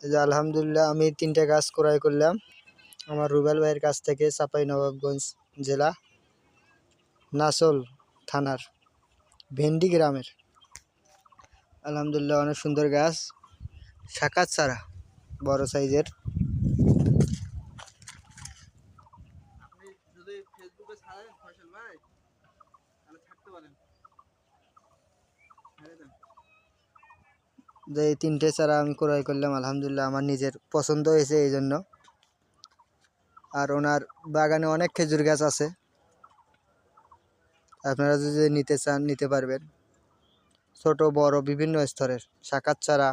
এই যে আলহামদুলিল্লাহ আমি 3টে গাছ ক্রয় করলাম আমার রুবেল ভাইয়ের কাছ থেকে, চাঁপাইনবাবগঞ্জ জেলা নাচল থানার ভেন্ডি গ্রামের। আলহামদুলিল্লাহ অনেক সুন্দর গাছ, শাকাত চারা বড় সাইজের। যে এই 3টে চারা আমি ক্রয় করলাম, আলহামদুলিল্লাহ আমার নিজের পছন্দ হয়েছে এই জন্য। আর ওনার বাগানে অনেক খেজুর গাছ আছে, আপনারা যদি নিতে চান নিতে পারবেন, ছোট বড় বিভিন্ন স্তরের শাকাত চারা।